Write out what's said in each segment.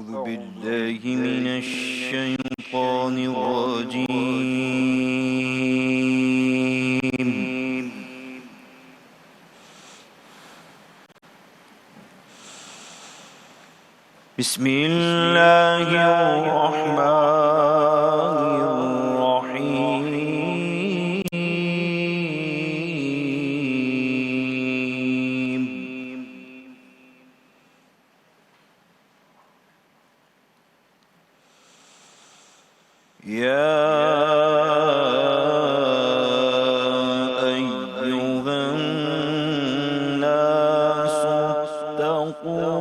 أعوذ بالله من الشيطان الرجيم. بسم الله الرحمن الرحيم. يا أيها الناس اتقوا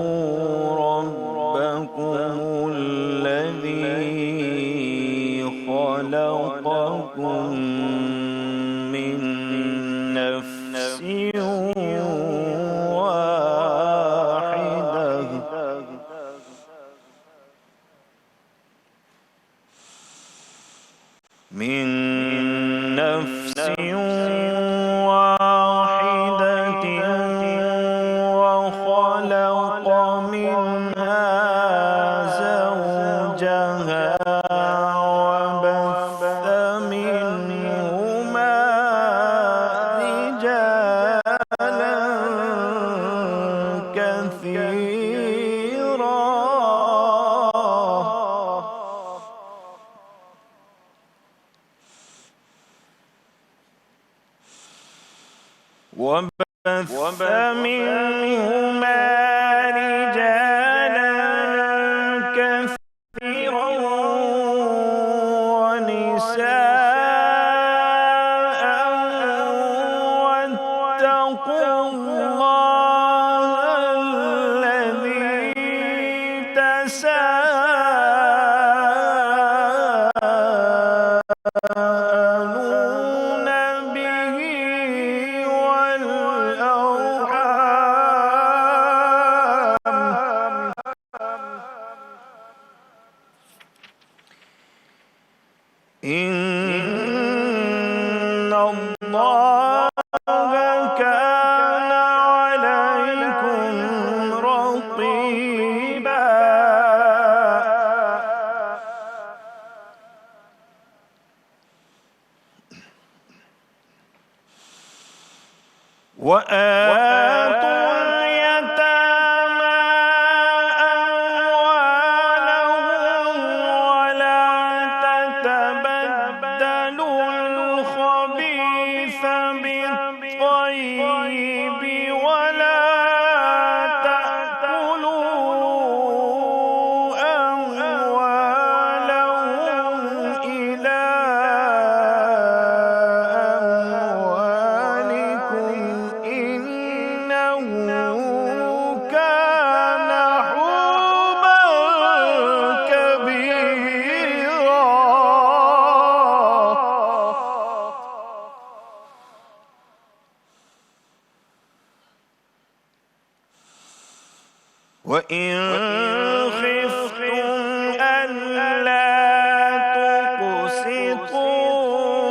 ربكم الذي خلقكم من نفس واحدة وخلق منها زوجها وبث منهما رجالا كثيرا ونساء واتقوا الله الذي تساءلون به والأرحام إن الله كان عليكم رقيبا. وآتوا اليتامى أموالهم ولا تتبدلوا الخبيث بالطيب ولا تأكلوا أموالهم إلى أموالكم إنه كان حوبا كبيرا. وإن خفتم ألا تقسطوا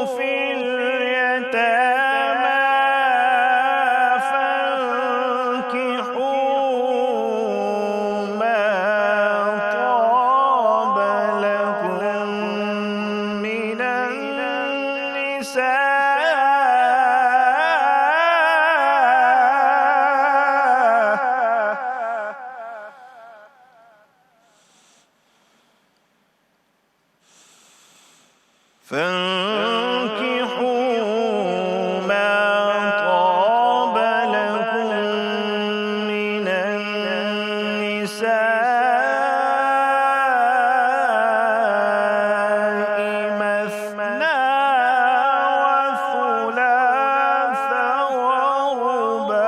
في اليتامى فانكحوا ما طاب لكم من النساء مثنى وثلاث ورباع.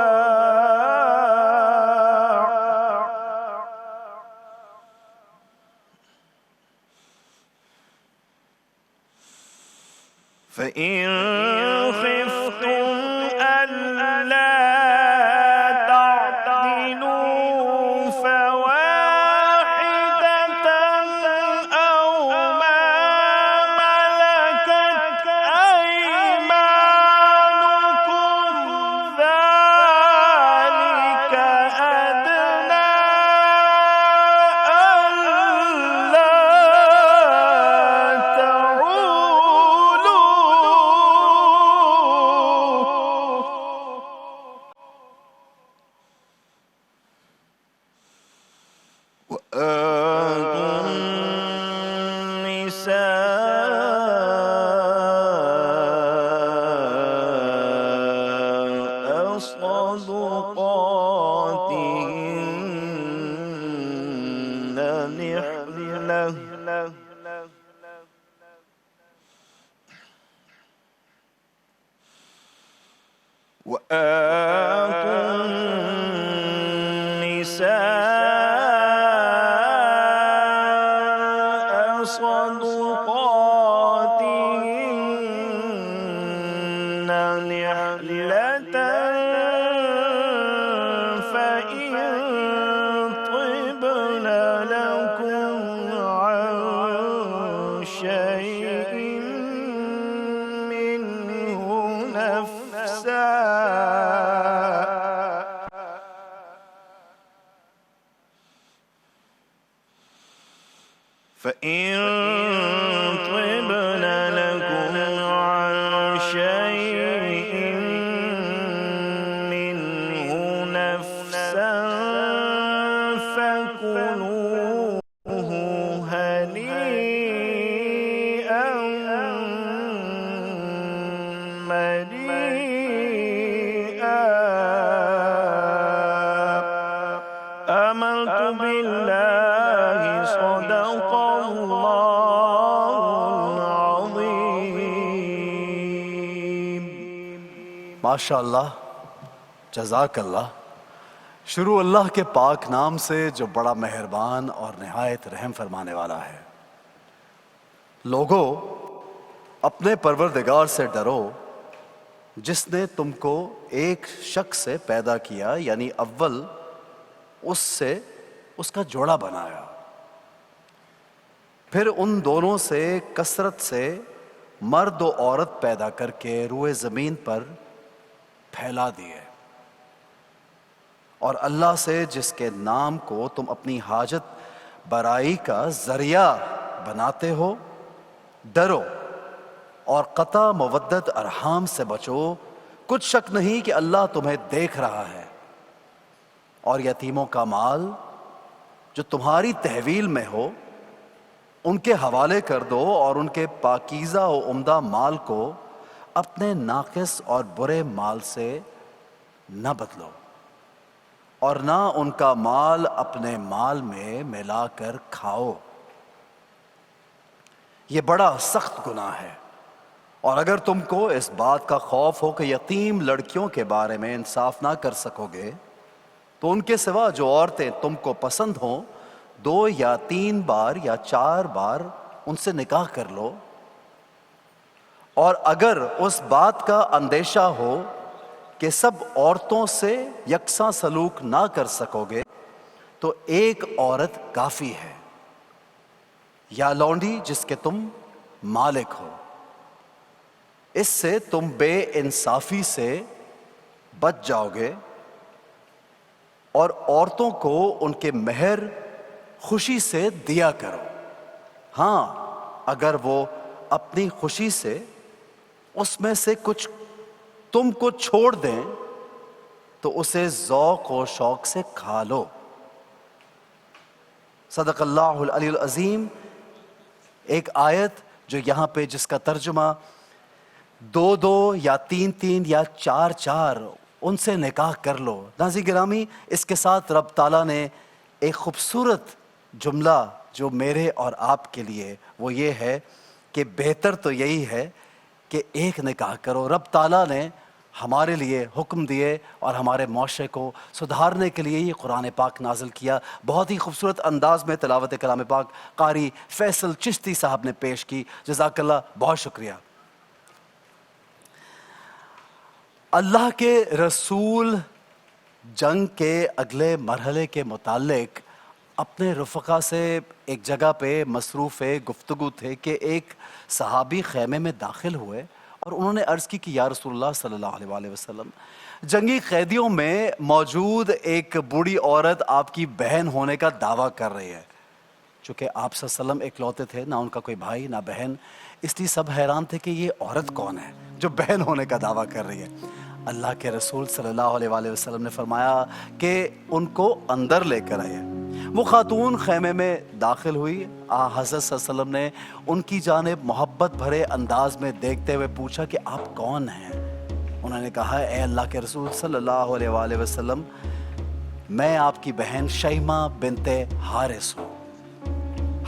فإن خفتم ألا تعدلوا فواحدة أو ما ملكت أيمانكم ذلك أدنى النساء صدقاتهن نحلة وآتوا النساء صدقاتهن نحلة فإن طبن لكم عن شيء منه نفسا فإن طبن لكم عن شيء منه نفسا فكلوه هنيئا مريئا آمنت بالله صدق ماشاء اللہ، جزاک اللہ۔ شروع اللہ کے پاک نام سے جو بڑا مہربان اور نہایت رحم فرمانے والا ہے۔ لوگو، اپنے پروردگار سے ڈرو جس نے تم کو ایک شخص سے پیدا کیا، یعنی اول اس سے اس کا جوڑا بنایا، پھر ان دونوں سے کثرت سے مرد و عورت پیدا کر کے روئے زمین پر پھیلا دیے، اور اللہ سے جس کے نام کو تم اپنی حاجت برائی کا ذریعہ بناتے ہو ڈرو، اور قطع مودت ارحام سے بچو، کچھ شک نہیں کہ اللہ تمہیں دیکھ رہا ہے، اور یتیموں کا مال جو تمہاری تحویل میں ہو ان کے حوالے کر دو، اور ان کے پاکیزہ و عمدہ مال کو اپنے ناقص اور برے مال سے نہ بدلو، اور نہ ان کا مال اپنے مال میں ملا کر کھاؤ، یہ بڑا سخت گناہ ہے۔ اور اگر تم کو اس بات کا خوف ہو کہ یتیم لڑکیوں کے بارے میں انصاف نہ کر سکو گے تو ان کے سوا جو عورتیں تم کو پسند ہوں 2 یا 3 بار یا 4 بار ان سے نکاح کر لو، اور اگر اس بات کا اندیشہ ہو کہ سب عورتوں سے یکساں سلوک نہ کر سکو گے تو ایک عورت کافی ہے، یا لونڈی جس کے تم مالک ہو۔ اس سے تم بے انصافی سے بچ جاؤ گے، اور عورتوں کو ان کے مہر خوشی سے دیا کرو، ہاں اگر وہ اپنی خوشی سے اس میں سے کچھ تم کو چھوڑ دیں تو اسے ذوق و شوق سے کھا لو۔ صدق اللہ العلی العظیم۔ ایک آیت جو یہاں پہ جس کا ترجمہ 2 یا 3 یا 4 ان سے نکاح کر لو۔ ناظرین گرامی، اس کے ساتھ رب تعالیٰ نے ایک خوبصورت جملہ جو میرے اور آپ کے لیے وہ یہ ہے کہ بہتر تو یہی ہے کہ ایک نکاح کرو۔ رب تعالیٰ نے ہمارے لیے حکم دیے اور ہمارے معاشرے کو سدھارنے کے لیے یہ قرآن پاک نازل کیا۔ بہت ہی خوبصورت انداز میں تلاوت کلام پاک قاری فیصل چشتی صاحب نے پیش کی، جزاک اللہ، بہت شکریہ۔ اللہ کے رسول جنگ کے اگلے مرحلے کے متعلق اپنے رفقا سے ایک جگہ پہ مصروف گفتگو تھے کہ ایک صحابی خیمے میں داخل ہوئے اور انہوں نے عرض کی کہ یا رسول اللہ صلی اللہ علیہ وسلم، جنگی قیدیوں میں موجود ایک بوڑھی عورت آپ کی بہن ہونے کا دعویٰ کر رہی ہے۔ چونکہ آپ صلی اللہ علیہ وسلم اکلوتے تھے، نہ ان کا کوئی بھائی نہ بہن، اس لیے سب حیران تھے کہ یہ عورت کون ہے جو بہن ہونے کا دعویٰ کر رہی ہے۔ اللہ کے رسول صلی اللہ علیہ وسلم نے فرمایا کہ ان کو اندر لے کر آئے۔ وہ خاتون خیمے میں داخل ہوئی. حضرت صلی اللہ علیہ وسلم نے ان کی جانب محبت بھرے انداز میں دیکھتے ہوئے پوچھا کہ آپ کون ہیں؟ انہوں نے کہا اے اللہ کے رسول صلی اللہ علیہ وآلہ وسلم میں آپ کی بہن شیمہ بنت حارث ہوں.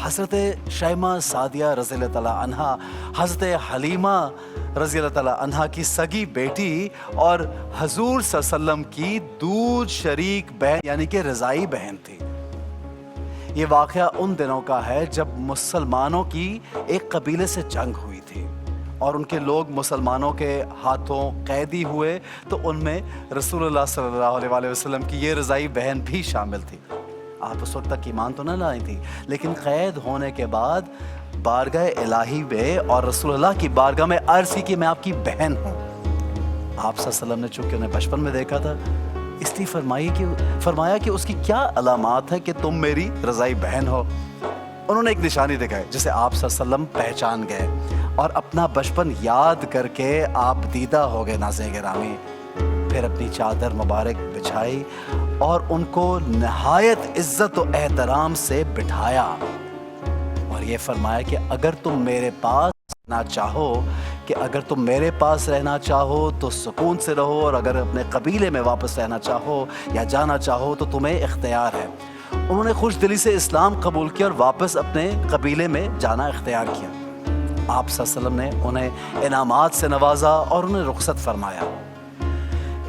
حضرت شیمہ سعدیہ رضی اللہ تعالیٰ عنہا حضرت حلیمہ رضی اللہ تعالیٰ عنہا کی سگی بیٹی اور حضور صلی اللہ علیہ وسلم کی دودھ شریک بہن یعنی کہ رضائی بہن تھی. یہ واقعہ ان دنوں کا ہے جب مسلمانوں کی ایک قبیلے سے جنگ ہوئی تھی اور ان کے لوگ مسلمانوں کے ہاتھوں قیدی ہوئے, تو ان میں رسول اللہ صلی اللہ علیہ وآلہ وسلم کی یہ رضائی بہن بھی شامل تھی. آپ اس وقت تک ایمان تو نہ لائی تھی, لیکن قید ہونے کے بعد بارگاہ الہی میں اور رسول اللہ کی بارگاہ میں عرض کی کہ میں آپ کی بہن ہوں. آپ صلی اللہ علیہ وسلم نے چونکہ انہیں بچپن میں دیکھا تھا, اس لیے فرمایا کہ اس کی کیا علامات ہے کہ تم میری رضائی بہن ہو. انہوں نے ایک نشانی دکھائی جسے آپ صلی اللہ علیہ وسلم پہچان گئے اور اپنا بچپن یاد کر کے آپ دیدہ ہو گئے ناظرین گرامی. پھر اپنی چادر مبارک بچھائی اور ان کو نہایت عزت و احترام سے بٹھایا اور یہ فرمایا کہ اگر تم میرے پاس رہنا چاہو تو سکون سے رہو, اور اگر اپنے قبیلے میں واپس رہنا چاہو یا جانا چاہو تو تمہیں اختیار ہے. انہوں نے خوش دلی سے اسلام قبول کیا اور واپس اپنے قبیلے میں جانا اختیار کیا. آپ صلی اللہ علیہ وسلم نے انہیں انعامات سے نوازا اور انہیں رخصت فرمایا.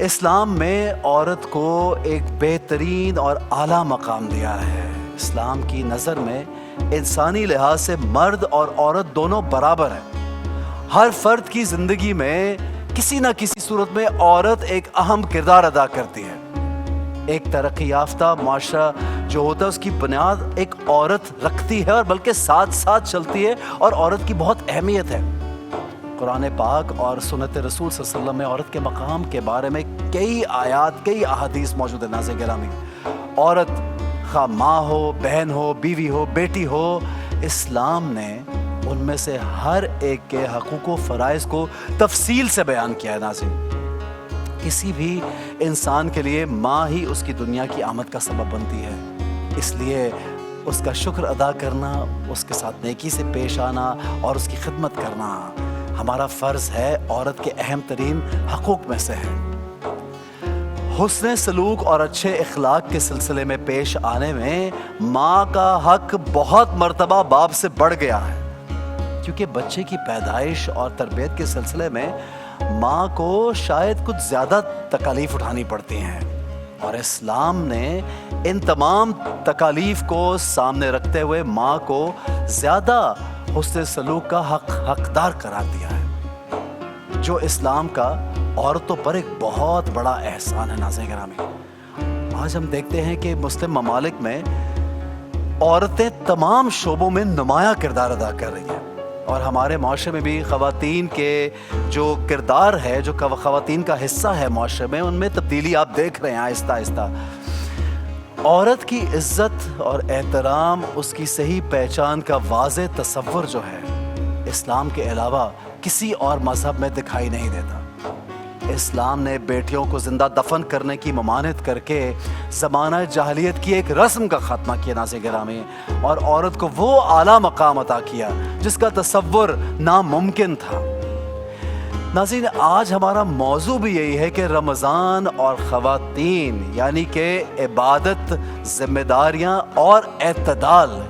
اسلام میں عورت کو ایک بہترین اور اعلیٰ مقام دیا ہے. اسلام کی نظر میں انسانی لحاظ سے مرد اور عورت دونوں برابر ہیں. ہر فرد کی زندگی میں کسی نہ کسی صورت میں عورت ایک اہم کردار ادا کرتی ہے. ایک ترقی یافتہ معاشرہ جو ہوتا ہے اس کی بنیاد ایک عورت رکھتی ہے اور بلکہ ساتھ ساتھ چلتی ہے, اور عورت کی بہت اہمیت ہے. قرآن پاک اور سنت رسول صلی اللہ علیہ وسلم میں عورت کے مقام کے بارے میں کئی آیات, کئی احادیث موجود ہیں. ناظرین گرامی, عورت خواہ ماں ہو, بہن ہو, بیوی ہو, بیٹی ہو, اسلام نے ان میں سے ہر ایک کے حقوق و فرائض کو تفصیل سے بیان کیا ہے. ناظرین, کسی بھی انسان کے لیے ماں ہی اس کی دنیا کی آمد کا سبب بنتی ہے. اس لیے اس کا شکر ادا کرنا, اس کے ساتھ نیکی سے پیش آنا اور اس کی خدمت کرنا ہمارا فرض ہے, عورت کے اہم ترین حقوق میں سے ہے. حسن سلوک اور اچھے اخلاق کے سلسلے میں پیش آنے میں ماں کا حق بہت مرتبہ باپ سے بڑھ گیا ہے, کیونکہ بچے کی پیدائش اور تربیت کے سلسلے میں ماں کو شاید کچھ زیادہ تکالیف اٹھانی پڑتی ہیں, اور اسلام نے ان تمام تکالیف کو سامنے رکھتے ہوئے ماں کو زیادہ حسن سلوک کا حقدار قرار دیا ہے, جو اسلام کا عورتوں پر ایک بہت بڑا احسان ہے. ناظرین گرامی, آج ہم دیکھتے ہیں کہ مسلم ممالک میں عورتیں تمام شعبوں میں نمایاں کردار ادا کر رہی ہیں, اور ہمارے معاشرے میں بھی خواتین کے جو کردار ہے, جو خواتین کا حصہ ہے معاشرے میں, ان میں تبدیلی آپ دیکھ رہے ہیں آہستہ آہستہ. عورت کی عزت اور احترام, اس کی صحیح پہچان کا واضح تصور جو ہے اسلام کے علاوہ کسی اور مذہب میں دکھائی نہیں دیتا. اسلام نے بیٹیوں کو زندہ دفن کرنے کی ممانعت کر کے زمانہ جاہلیت کی ایک رسم کا خاتمہ کیا. ناظرین گرامی, اور عورت کو وہ اعلیٰ مقام عطا کیا جس کا تصور ناممکن تھا. ناظرین, آج ہمارا موضوع بھی یہی ہے کہ رمضان اور خواتین, یعنی کہ عبادت, ذمہ داریاں اور اعتدال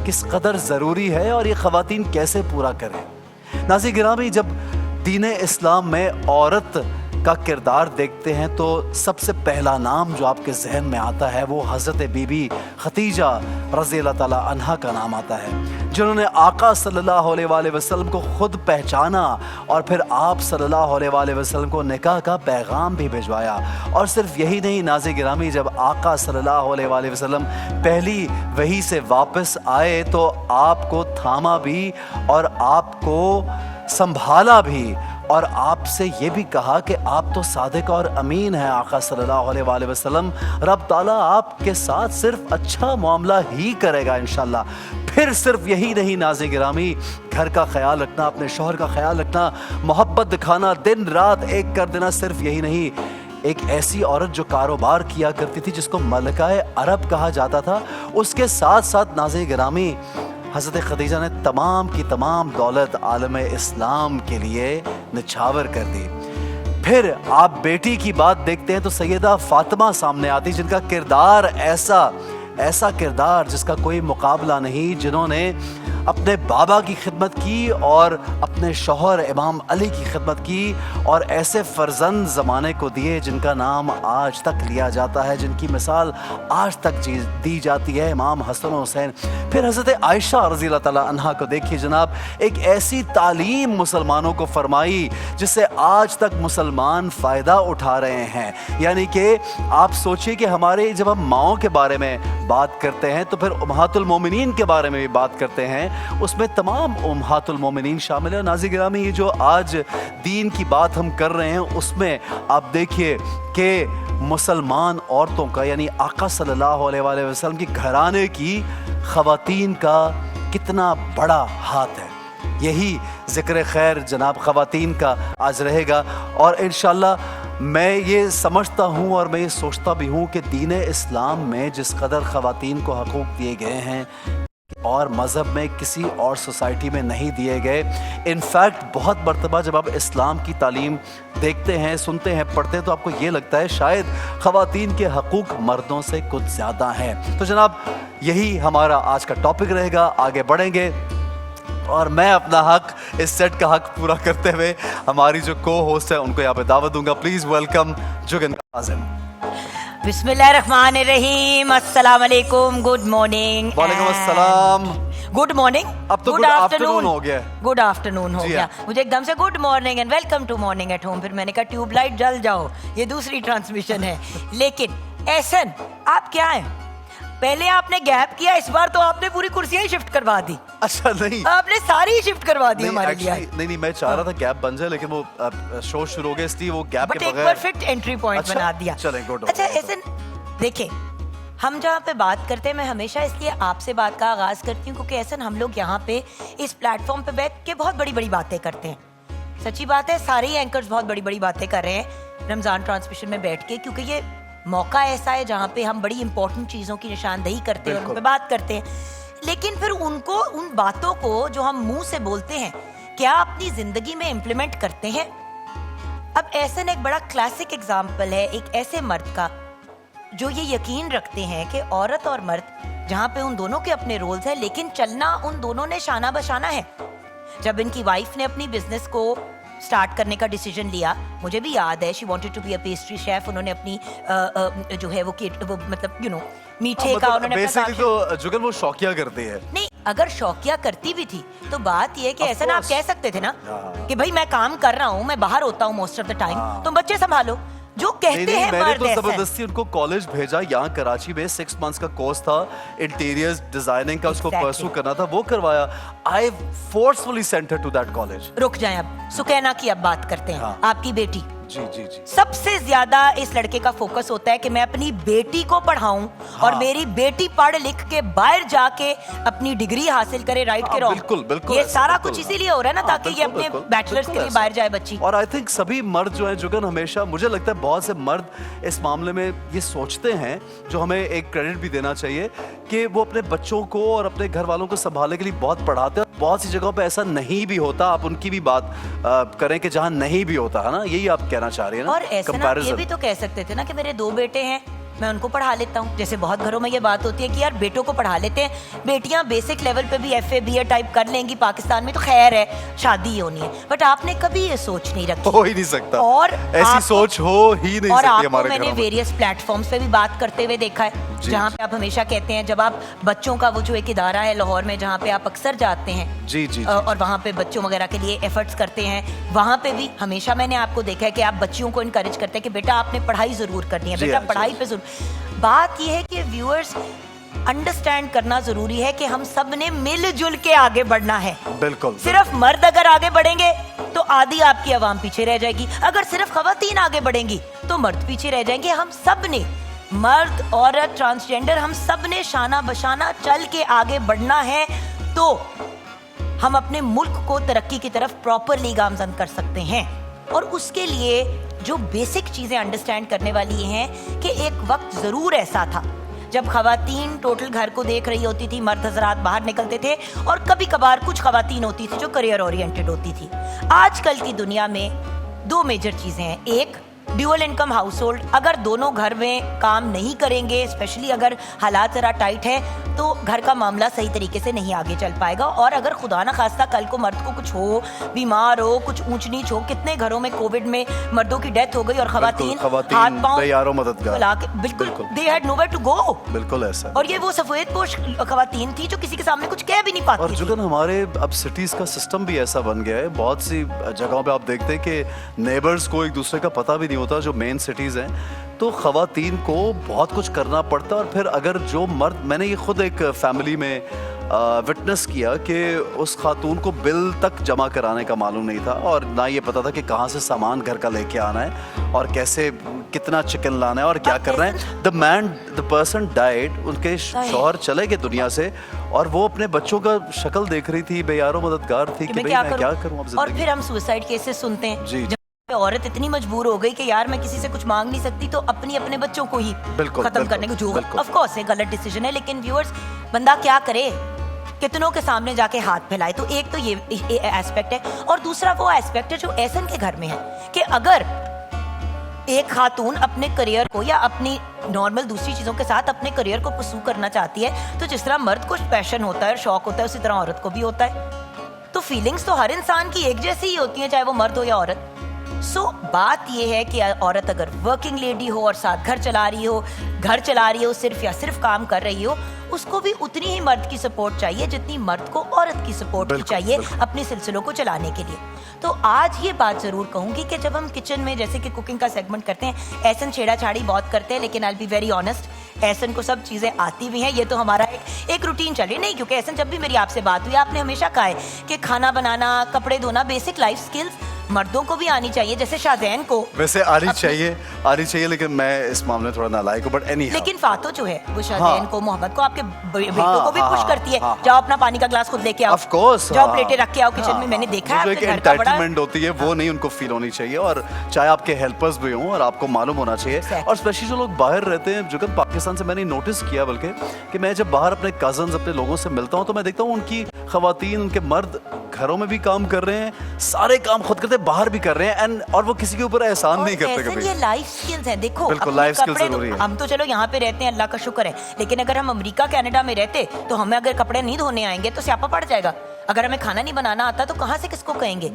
کس قدر ضروری ہے اور یہ خواتین کیسے پورا کریں. ناظرین گرامی, جب دین اسلام میں عورت کا کردار دیکھتے ہیں تو سب سے پہلا نام جو آپ کے ذہن میں آتا ہے وہ حضرت بی بی خدیجہ رضی اللہ تعالیٰ عنہا کا نام آتا ہے, جنہوں نے آقا صلی اللہ علیہ وآلہ وسلم کو خود پہچانا اور پھر آپ صلی اللہ علیہ وآلہ وسلم کو نکاح کا پیغام بھی بھجوایا. اور صرف یہی نہیں ناظرین گرامی, جب آقا صلی اللہ علیہ وآلہ وسلم پہلی وحی سے واپس آئے تو آپ کو تھاما بھی اور آپ کو سنبھالا بھی, اور آپ سے یہ بھی کہا کہ آپ تو صادق اور امین ہیں آقا صلی اللہ علیہ وآلہ وسلم, رب تعالیٰ آپ کے ساتھ صرف اچھا معاملہ ہی کرے گا انشاءاللہ. پھر صرف یہی نہیں ناظرین گرامی, گھر کا خیال رکھنا, اپنے شوہر کا خیال رکھنا, محبت دکھانا, دن رات ایک کر دینا, صرف یہی نہیں, ایک ایسی عورت جو کاروبار کیا کرتی تھی، جس کو ملکہ عرب کہا جاتا تھا، اس کے ساتھ ساتھ ناظرین گرامی حضرت خدیجہ نے تمام کی تمام دولت عالم اسلام کے لیے نچھاور کر دی۔ پھر آپ بیٹی کی بات دیکھتے ہیں تو سیدہ فاطمہ سامنے آتی، جن کا کردار ایسا کردار جس کا کوئی مقابلہ نہیں، جنہوں نے اپنے بابا کی خدمت کی اور اپنے شوہر امام علی کی خدمت کی، اور ایسے فرزند زمانے کو دیے جن کا نام آج تک لیا جاتا ہے، جن کی مثال آج تک دی جاتی ہے، امام حسن و حسین۔ پھر حضرت عائشہ رضی اللہ تعالیٰ عنہا کو دیکھیے جناب، ایک ایسی تعلیم مسلمانوں کو فرمائی جس سے آج تک مسلمان فائدہ اٹھا رہے ہیں۔ یعنی کہ آپ سوچئے کہ ہمارے جب ہم ماؤں کے بارے میں بات کرتے ہیں تو پھر امہات المومنین کے بارے میں بھی بات کرتے ہیں، اس میں تمام امہات المومنین شامل ہیں۔ ناظرین گرامی، یہ جو آج دین کی بات ہم کر رہے ہیں، اس میں آپ دیکھیے کہ مسلمان عورتوں کا، یعنی آقا صلی اللہ علیہ وآلہ وسلم کی گھرانے کی خواتین کا کتنا بڑا ہاتھ ہے۔ یہی ذکر خیر جناب خواتین کا آج رہے گا، اور انشاءاللہ میں یہ سمجھتا ہوں اور میں یہ سوچتا بھی ہوں کہ دین اسلام میں جس قدر خواتین کو حقوق دیے گئے ہیں اور مذہب میں کسی اور سوسائٹی میں نہیں دیے گئے۔ انفیکٹ بہت مرتبہ جب آپ اسلام کی تعلیم دیکھتے ہیں، سنتے ہیں، پڑھتے ہیں تو آپ کو یہ لگتا ہے شاید خواتین کے حقوق مردوں سے کچھ زیادہ ہیں۔ تو جناب یہی ہمارا آج کا ٹاپک رہے گا، آگے بڑھیں گے، اور میں اپنا حق، اس سیٹ کا حق پورا کرتے ہوئے ہماری جو کو ہوسٹ ہے ان کو یہاں پہ دعوت دوں گا۔ Please welcome Jagan Kazim. بسم اللہ الرحمن الرحیم، السلام علیکم، گڈ مارننگ۔ وعلیکم السلام۔ گڈ مارننگ، اب تو گڈ آفٹرنون ہو گیا۔ گڈ آفٹرنون ہو گیا، مجھے ایک دم سے good morning and welcome to morning at home, پھر میں نے کہا ٹیوب لائٹ جل جاؤ، یہ دوسری ٹرانسمیشن ہے۔ لیکن احسن آپ کیا ہیں، پہلے آپ نے گیپ کیا، اس بار تو آپ نے پوری کرسیاں ہی شفٹ کروا دی۔ اچھا نہیں، آپ نے ساری شفٹ کروا دی ہمارے لیے۔ نہیں میں چاہ رہا تھا گیپ بن جائے، لیکن وہ شو شروع ہو گیا اس لیے وہ گیپ کے بغیر ایک پرفیکٹ انٹری پوائنٹ بنا دیا۔ چلیں گڈ۔ اچھا احسن دیکھیں، ہم جہاں پہ بات کرتے ہیں، میں ہمیشہ اس لیے آپ سے بات کا آغاز کرتی ہوں کیونکہ احسن ہم لوگ یہاں پہ اس پلیٹ فارم پہ بیٹھ کے بہت بڑی بڑی باتیں کرتے ہیں۔ سچی بات ہے، سارے ہی اینکرز بہت بڑی بڑی باتیں کر رہے ہیں رمضان ٹرانسمیشن میں بیٹھ کے، کیونکہ یہ موقع ایسا ہے جہاں پہ ہم بڑی امپورٹنٹ چیزوں کی نشاندہی کرتے ہیں اور ان پہ بات کرتے ہیں، لیکن پھر ان باتوں کو جو ہم منہ سے بولتے ہیں کیا اپنی زندگی میں امپلیمنٹ کرتے ہیں؟ اب احسن ایک بڑا کلاسک اگزامپل ہے ایک ایسے مرد کا جو یہ یقین رکھتے ہیں کہ عورت اور مرد جہاں پہ ان دونوں کے اپنے رولز ہیں، لیکن چلنا ان دونوں نے شانہ بشانہ ہے۔ جب ان کی وائف نے اپنی بزنس کو سٹارٹ کرنے کا ڈیسیجن لیا، مجھے بھی یاد ہے، she wanted to be a pastry chef, انہوں نے اپنی جو ہے وہ مطلب میٹھے کا انہوں نے بیسیکلی تو جگن وہ شوقیہ کرتے ہیں۔ نہیں، اگر شوقیہ کرتی بھی تھی تو بات یہ کہ ایسا نا آپ کہہ سکتے تھے نا کہ بھائی میں کام کر رہا ہوں، میں باہر ہوتا ہوں موسٹ آف دا ٹائم، تم بچے سنبھالو، جو کہتے ہیں میں نے مرد تو ایسا زبردستی ان کو کالج بھیجا، یہاں کراچی میں 6 months کا کورس تھا انٹیریئر ڈیزائننگ کا، اس کو پرسو کرنا تھا، وہ کروایا۔ I forcefully sent her to that college۔ رک جائیں، اب سکینہ کی اب بات کرتے ہیں، آپ کی بیٹی۔ جی جی جی، سب سے زیادہ اس لڑکے کا فوکس ہوتا ہے کہ میں اپنی بیٹی کو پڑھاؤں اور میری بیٹی پڑھ لکھ کے باہر جا کے اپنی ڈگری حاصل کرے، رائٹ کے رانگ، بالکل بالکل، یہ سارا کچھ اسی لیے ہو رہا ہے نا تاکہ یہ اپنے بیچلرز کے لیے باہر جائے بچی۔ اور آئی تھنک سبھی مرد جو ہیں جگن، ہمیشہ مجھے لگتا ہے بہت سے مرد اس معاملے میں یہ سوچتے ہیں، جو ہمیں ایک کریڈٹ بھی دینا چاہیے، کہ وہ اپنے بچوں کو اور اپنے گھر والوں کو سنبھالنے کے لیے بہت پڑھاتے ہیں۔ بہت سی جگہوں پہ ایسا نہیں بھی ہوتا، آپ ان کی بھی بات کریں کہ جہاں نہیں بھی ہوتا ہے نا، یہی آپ کہنا چاہ رہی ہیں نا۔ اور ایسا نا یہ بھی تو کہہ سکتے تھے نا کہ میرے 2 بیٹے ہیں، میں ان کو پڑھا لیتا ہوں، جیسے بہت گھروں میں یہ بات ہوتی ہے کہ یار بیٹوں کو پڑھا لیتے ہیں، بیٹیاں بیسک لیول پہ بھی F A B A type کر لیں گی، پاکستان میں تو خیر ہے شادی ہی ہونی ہے، بٹ آپ نے کبھی یہ سوچ نہیں رکھی، ہو ہی نہیں سکتا، اور ایسی سوچ ہو ہی نہیں اور سکتی آپ کو ہمارے میں نے ویریس پلیٹ فارمز پہ بھی بات کرتے ہوئے دیکھا ہے، جہاں پہ آپ ہمیشہ کہتے ہیں، جب آپ بچوں کا وہ جو ایک ادارہ ہے لاہور میں جہاں پہ آپ اکثر جاتے ہیں جی جی، اور وہاں پہ بچوں وغیرہ کے لیے ایفرٹس کرتے ہیں، وہاں پہ بھی ہمیشہ میں نے آپ کو دیکھا ہے کہ آپ بچیوں کو انکریج کرتے ہیں کہ بیٹا آپ نے پڑھائی ضرور کرنی ہے، بیٹا پڑھائی پہ ضرور۔ بات یہ ہے کہ ویورز انڈرسٹینڈ کرنا ضروری ہے کہ ہم سب نے مل جل کے آگے بڑھنا ہے۔ بالکل، صرف مرد اگر آگے بڑھیں گے تو آدھی آپ کی عوام پیچھے رہ جائے گی، اگر صرف خواتین آگے بڑھیں گی تو مرد پیچھے رہ جائیں گے۔ ہم سب نے، مرد، عورت، ٹرانسجینڈر، ہم سب نے شانہ بشانہ چل کے آگے بڑھنا ہے، تو ہم اپنے ملک کو ترقی کی طرف پراپرلی گامزن کر سکتے ہیں۔ اور اس کے لیے جو بیسک چیزیں انڈرسٹینڈ کرنے والی یہ ہیں کہ ایک وقت ضرور ایسا تھا جب خواتین ٹوٹل گھر کو دیکھ رہی ہوتی تھی, مرد حضرات باہر نکلتے تھے, اور کبھی کبھار کچھ خواتین ہوتی تھی جو کریئر اورینٹڈ ہوتی تھی. آج کل کی دنیا میں دو میجر چیزیں ہیں. ایک ڈیول انکم ہاؤس ہولڈ, اگر دونوں گھر میں کام نہیں کریں گے, اسپیشلی اگر حالات ذرا ٹائٹ ہے, تو گھر کا معاملہ صحیح طریقے سے نہیں آگے چل پائے گا. اور اگر خدا نہ خواستہ کل کو مرد کو کچھ ہو, بیمار ہو, کچھ اونچ نیچ ہو, کتنے گھروں میں کووڈ میں مردوں کی ڈیتھ ہو گئی اور خواتین ہاتھ پاؤں بالکل the head nowhere to go. بالکل ایسا. اور یہ وہ سفید پوش خواتین تھی جو کسی کے سامنے کچھ کہہ بھی نہیں پاتی. اور جگن ہمارے اب سٹیز کا سسٹم بھی ایسا بن گیا ہے, بہت سی جگہوں پہ آپ دیکھتے ہیں کہ نیبرز کو ایک دوسرے کا پتہ بھی نہیں ہوتا جو مین سٹیز ہیں, تو خواتین کو بہت کچھ کرنا پڑتا. اور پھر اگر جو مرد, میں نے یہ خود ایک فیملی میں وٹنس کیا کہ اس خاتون کو بل تک جمع کرانے کا معلوم نہیں تھا, اور نہ یہ پتا تھا کہ کہاں سے سامان گھر کا لے کے آنا ہے اور کیسے کتنا چکن لانا ہے اور کیا کرنا ہے. دا پرسن ڈائڈ, ان کے شوہر چلے گئے دنیا سے, اور وہ اپنے بچوں کا شکل دیکھ رہی تھی, بے یار و مددگار تھی کہ بھئی میں کیا کروں اب زندگی. اور پھر ہم سوسائڈ کیسز سنتے ہیں جی, عورت اتنی مجبور ہو گئی کہ یار میں کسی سے کچھ مانگ نہیں سکتی, تو اپنے بچوں کو ہی ختم کرنے کو, جو آف کورس ایک غلط ڈیسیژن ہے. لیکن ویورز, بندہ کیا کرے, کتنوں کے سامنے جا کے ہاتھ پھیلائے. تو ایک تو یہ ایسپیکٹ ہے, اور دوسرا وہ ایسپیکٹ ہے جو ایسن کے گھر میں ہے کہ اگر ایک خاتون اپنے کریئر کو یا اپنی نارمل دوسری چیزوں کے ساتھ اپنے کریئر کو پرسو کرنا چاہتی ہے, تو جس طرح مرد کو پیشن ہوتا ہے اور شوق ہوتا ہے, اسی طرح عورت کو بھی ہوتا ہے. تو فیلنگز تو ہر انسان کی ایک جیسی ہی ہوتی ہیں, چاہے وہ مرد ہو یا عورت. سو بات یہ ہے کہ عورت اگر ورکنگ لیڈی ہو اور ساتھ گھر چلا رہی ہو صرف یا صرف کام کر رہی ہو, اس کو بھی اتنی ہی مرد کی سپورٹ چاہیے جتنی مرد کو عورت کی سپورٹ کی چاہیے اپنے سلسلوں کو چلانے کے لیے. تو آج یہ بات ضرور کہوں گی کہ جب ہم کچن میں جیسے کہ کوکنگ کا سیگمنٹ کرتے ہیں, ایسن چھیڑا چھاڑی بہت کرتے ہیں, لیکن آئی بی ویری آنیسٹ, ایسن کو سب چیزیں آتی بھی ہیں. یہ تو ہمارا ایک روٹین چل رہی نہیں, کیونکہ ایسن جب بھی میری آپ سے بات ہوئی, آپ نے ہمیشہ کہا ہے کہ کھانا بنانا, کپڑے دھونا, بیسک لائف سکلز مردوں کو بھی آنی چاہیے, جیسے شاہزین کو ویسے آنی چاہیے, لیکن میں اس معاملے میں تھوڑا نالائق ہوں, بٹ اینی ہاؤ. لیکن فاتو جو ہے وہ شاہزین کو, محمد کو, آپ کے بیٹوں کو بھی پش کرتی ہے, جاؤ اپنا پانی کا گلاس خود لے کے آؤ, آف کورس جاؤ پلیٹیں رکھ کے آؤ کچن میں. میں نے دیکھا ہے جو ایک انٹائٹلمنٹ ہوتی ہے وہ نہیں ان کو فیل ہونی چاہیے, اور چاہے آپ کے ہیلپرز بھی ہوں, اور آپ کو معلوم ہونا چاہیے. اور اسپیشلی جو لوگ باہر رہتے ہیں, جو کہ پاکستان سے میں نے نوٹس کیا, بلکہ کہ میں جب باہر اپنے کزنز, اپنے لوگوں سے ملتا ہوں, تو میں دیکھتا ہوں ان کی خواتین, ان کے مرد گھروں میں بھی کام کر رہے ہیں, سارے کام خود کرتے ہیں, باہر بھی کر رہے ہیں, اور وہ کسی کے اوپر احسان نہیں کرتے کبھی. یہ لائف سکلز ہیں. دیکھو ہم تو چلو یہاں پہ رہتے ہیں, اللہ کا شکر ہے, لیکن اگر ہم امریکہ کینیڈا میں رہتے تو ہمیں اگر کپڑے نہیں دھونے آئیں گے تو سیاپا پڑ جائے گا. اگر ہمیں کھانا نہیں بنانا آتا تو کہاں سے کس کو کہیں گے,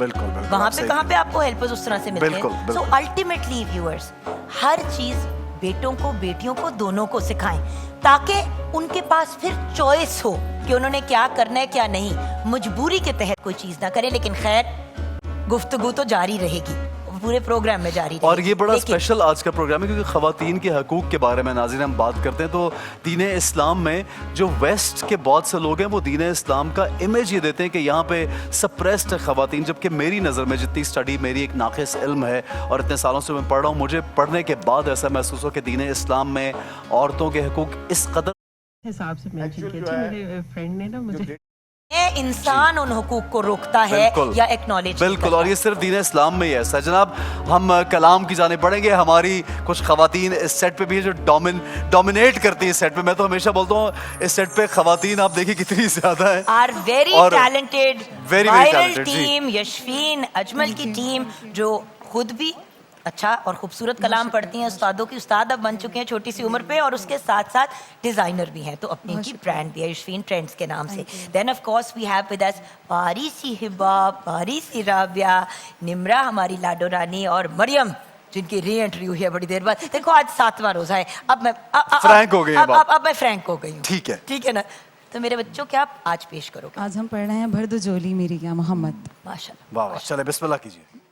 وہاں پہ کہاں پہ آپ کو ہیلپرز اس طرح سے ملتے ہیں. سو الٹیمیٹلی ویورز, ہر چیز بیٹوں کو بیٹیوں کو دونوں کو سکھائیں, تاکہ ان کے پاس پھر چوائس ہو کہ انہوں نے کیا کرنا ہے کیا نہیں. مجبوری کے تحت کوئی چیز نہ کرے. لیکن خیر, گفتگو تو جاری رہے گی, پورے پروگرام میں جاری رہے گی. اور یہ بڑا اسپیشل آج کا پروگرام ہے, کیونکہ خواتین کے حقوق کے بارے میں ناظرین ہم بات کرتے ہیں. تو دین اسلام میں جو ویسٹ کے بہت سے لوگ ہیں, وہ دین اسلام کا امیج یہ دیتے ہیں کہ یہاں پہ سپریسڈ ہے خواتین, جبکہ میری نظر میں جتنی اسٹڈی, میری ایک ناقص علم ہے اور اتنے سالوں سے میں پڑھ رہا ہوں, مجھے پڑھنے کے بعد ایسا محسوس ہو کہ دین اسلام میں عورتوں کے حقوق اس قدر حساب سے مینشن کیا تھا میرے فرینڈ نے نا مجھے. انسان ان حقوق کو روکتا ہے یا ایکنالج. بالکل, اور یہ صرف دین اسلام میں ہی ایسا ہے. جناب, ہم کلام کی جانب پڑھیں گے. ہماری کچھ خواتین اس سیٹ پہ بھی جو ڈومینیٹ کرتی ہے اس سیٹ پہ. میں تو ہمیشہ بولتا ہوں اس سیٹ پہ خواتین آپ دیکھیں کتنی زیادہ ہیں. Are very talented viral team, Yashfeen Ajmal کی ٹیم, جو خود بھی اچھا اور خوبصورت کلام پڑھتی ہیں, استادوں کی استاد اب بن چکے ہیں چھوٹی سی عمر پہ, اور اس کے ساتھ ساتھ ڈیزائنر بھی ہیں. تو اپنی ان کی برانڈ بھی ہے یشفین ٹرینڈز کے نام سے. Then of course we have with us پاری سی ہبا, پاری سی رابعہ, نمرا ہماری لاڈو رانی, اور مریم جن کی ری انٹری ہوئی ہے بڑی دیر بعد. دیکھو آج 7واں روزہ ہے, اب میں فرینک ہو گئی, اب میں فرینک ہو گئی ہوں. ٹھیک ہے نا. تو میرے بچوں کیا آپ آج پیش کرو گے؟ آج ہم پڑھ رہے ہیں بھر دو جولی میری کیا محمد. ماشاء اللہ, واہ واہ, چلے بسم اللہ کیجیے.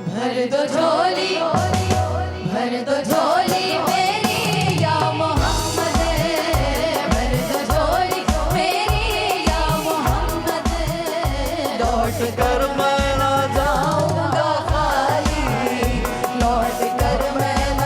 بھر دو جھولی, بھر دو جھولی میری یا محمد, بھر دو جھولی میری یا محمد, لوٹ کر میں نہ جاؤں گا خالی, لوٹ کر میں نہ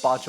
5